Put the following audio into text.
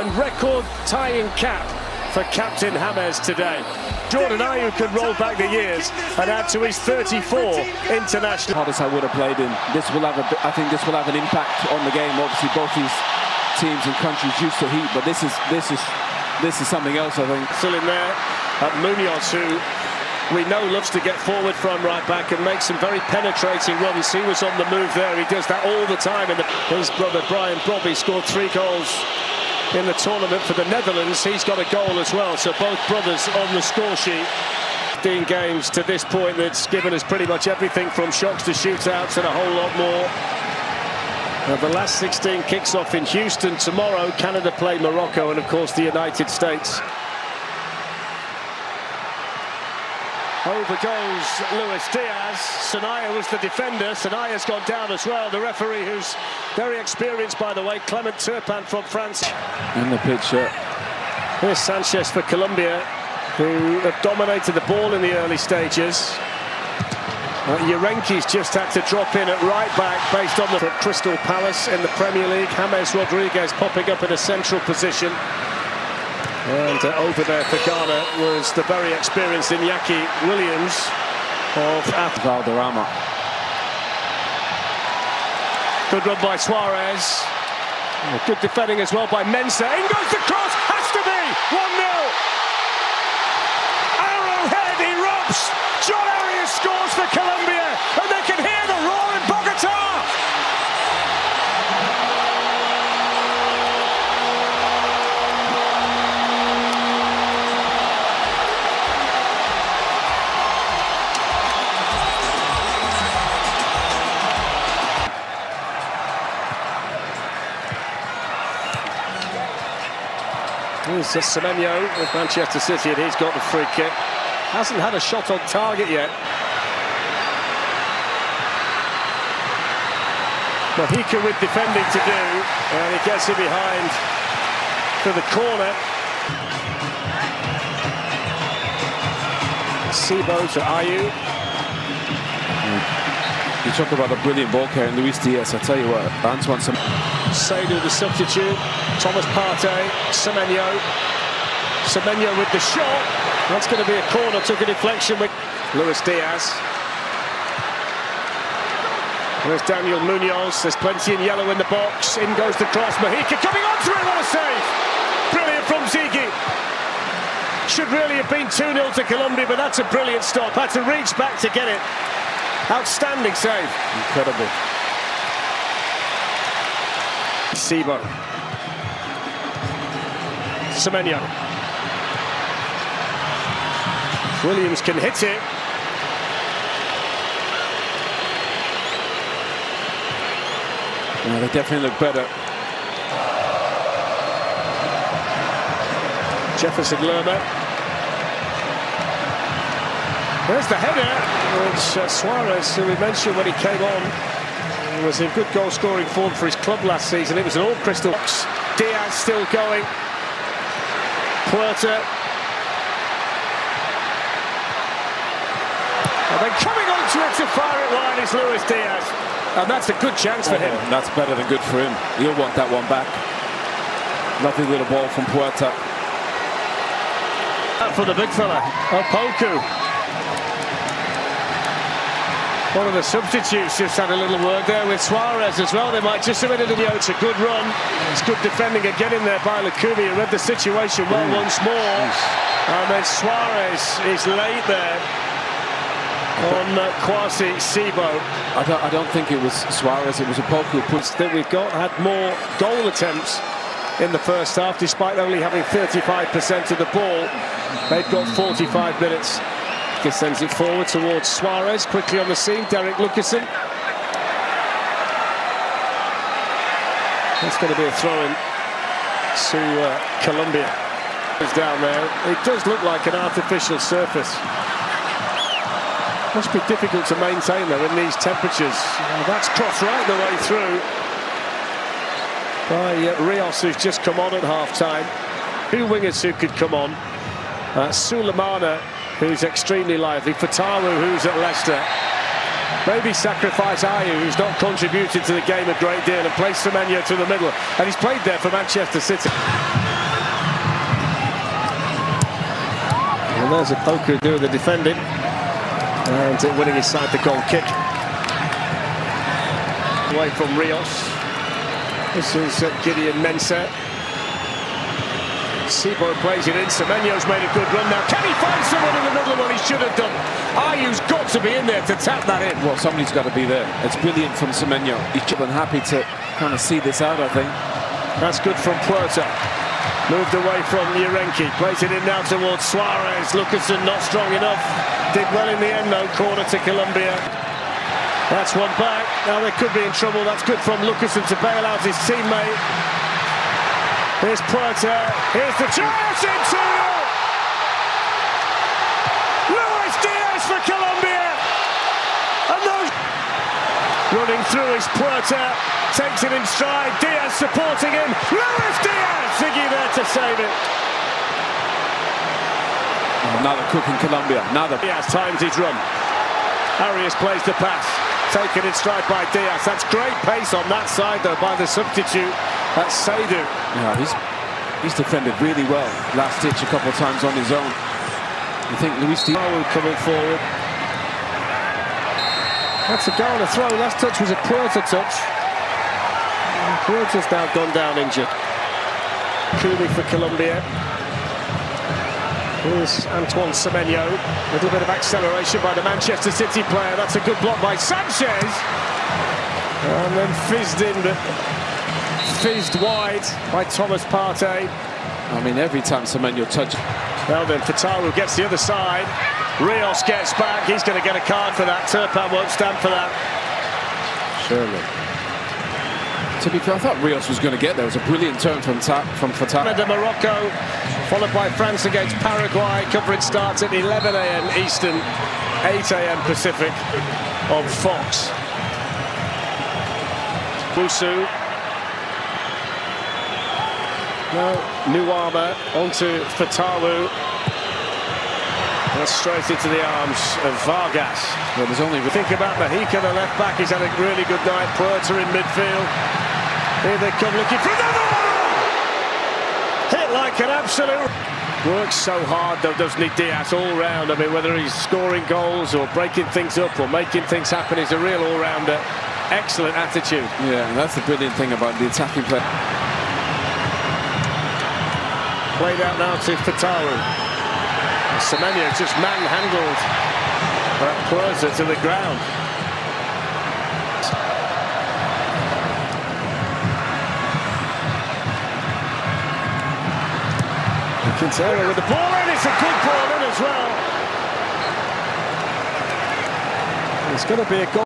and record-tying cap for Captain James today. Jordan Ayew could roll back the years and add to his 34 international. Hardest I would have played in. I think this will have an impact on the game. Obviously, both these teams and countries used to heat, but this is something else, I think. Still in there at Munoz, who we know loves to get forward from right back and make some very penetrating runs. He was on the move there. He does that all the time. His brother Brian Brobby scored 3 goals in the tournament for the Netherlands. He's got a goal as well, so both brothers on the score sheet. 15 games to this point, that's given us pretty much everything from shocks to shootouts and a whole lot more. The last 16 kicks off in Houston tomorrow. Canada play Morocco and of course the United States. Over goes Luis Diaz. Sanaya was the defender. Sanaya's gone down as well. The referee, who's very experienced, by the way, Clement Turpin from France. In the picture. Here's Sanchez for Colombia, who have dominated the ball in the early stages. Urenki's just had to drop in at right back based on the Crystal Palace in the Premier League. James Rodriguez popping up in a central position. And over there for Ghana was the very experienced Iñaki Williams of Valderrama. Good run by Suarez. Good defending as well by Mensah. In goes the cross. Has to be 1-0. Arrowhead erupts. John Arias scores for Colombia, and they can hear the roar in Bogota. Here's Semenyo with Manchester City, and he's got the free kick. Hasn't had a shot on target yet. Mojica with defending to do, and he gets it behind to the corner. Sibo to Ayew. You talk about a brilliant ball carrier in Luis Diaz. I tell you what, Antoine Seydu the substitute. Thomas Partey, Semenyo. Semenyo with the shot. That's going to be a corner. Took a deflection with Luis Diaz. There's Daniel Munoz. There's plenty in yellow in the box. In goes the cross. Mojica coming onto it. What a save! Brilliant from Ziggy. Should really have been 2-0 to Colombia, but that's a brilliant stop. Had to reach back to get it. Outstanding save. Incredible. Sibo. Semenyo. Williams can hit it. Yeah, they definitely look better. Jefferson Lerma. There's the header, which Suarez, who we mentioned when he came on, was in good goal-scoring form for his club last season. It was an all-crystal box. Diaz still going. Puerta. And then coming onto it to fire it wide is Luis Diaz. And that's a good chance for him. That's better than good for him. He'll want that one back. Lovely little ball from Puerta. For the big fella, Opoku. One of the substitutes just had a little word there with Suarez as well. They might just have ended it. It's a good run. It's good defending again in there by Lukumi, who read the situation well once more. And then Suarez is late there on Kwasi Sibo. I don't think it was Suarez, it was Opoku. That we've had more goal attempts in the first half, despite only having 35% of the ball. They've got 45 minutes. He sends it forward towards Suarez, quickly on the scene. Derek Lucasen. It's going to be a throw-in to Colombia. It's down there. It does look like an artificial surface. Must be difficult to maintain though in these temperatures. That's crossed right the way through by Rios, who's just come on at half-time. 2 wingers who could come on. Sulemana, who's extremely lively. Fatawu, who's at Leicester. Maybe sacrifice Ayew, who's not contributed to the game a great deal, and play Semenyo to the middle. And he's played there for Manchester City. there's a Poku doing the defending and winning his side the goal kick. Away from Rios. This is Gideon Mensah. Seaboy plays it in. Semenyo's made a good run now. Can he find someone in the middle? Well, he should have done. Ayu's got to be in there to tap that in. Well, somebody's got to be there. It's brilliant from Semenyo. He's more than happy to kind of see this out, I think. That's good from Puerta. Moved away from Urenki. Plays it in now towards Suarez. Lucasen not strong enough. Did well in the end, though. Corner to Colombia. That's one back. Now they could be in trouble. That's good from Lucasen to bail out his teammate. Here's Puerta. Here's the chance. It's 2-0. Luis Diaz for Colombia. And those running through is Puerta. Takes it in stride. Diaz supporting him. Luis Diaz. Ziggy there to save it. Another cook in Colombia. Another. Diaz times his run. Arias plays the pass. Taken in stride by Diaz. That's great pace on that side, though, by the substitute. That's Seydu. Yeah, he's defended really well. Last ditch a couple of times on his own. I think Luis Diaz coming forward. That's a Ghana throw. Last touch was a Puerta touch. And Puerta's now gone down injured. Cooley for Colombia. Here's Antoine Semenyo. A little bit of acceleration by the Manchester City player. That's a good block by Sanchez. And then fizzed in, but fizzed wide by Thomas Partey. I mean, every time Semenyo touches. Now then, Fatawu gets the other side. Rios gets back. He's going to get a card for that. Turpin won't stand for that. Surely. To be fair, I thought Rios was going to get there. It was a brilliant turn from Fatawu. Canada, Morocco, followed by France against Paraguay. Coverage starts at 11 a.m. Eastern, 8 a.m. Pacific on Fox. Busu. Now, Nuama onto Fatawu. That's straight into the arms of Vargas. Well, there's only... Think about Mahika, the left back. He's had a really good night. Puerta in midfield. Here they come looking for another one! Hit like an absolute... Works so hard, though, doesn't he, Diaz, all round. I mean, whether he's scoring goals or breaking things up or making things happen, he's a real all-rounder. Excellent attitude. Yeah, and that's the brilliant thing about the attacking play. Played out now to Fatawu. Semenyo just manhandled Puerta to the ground. Quintero with the ball in. It's a good ball in as well. It's going to be a goal.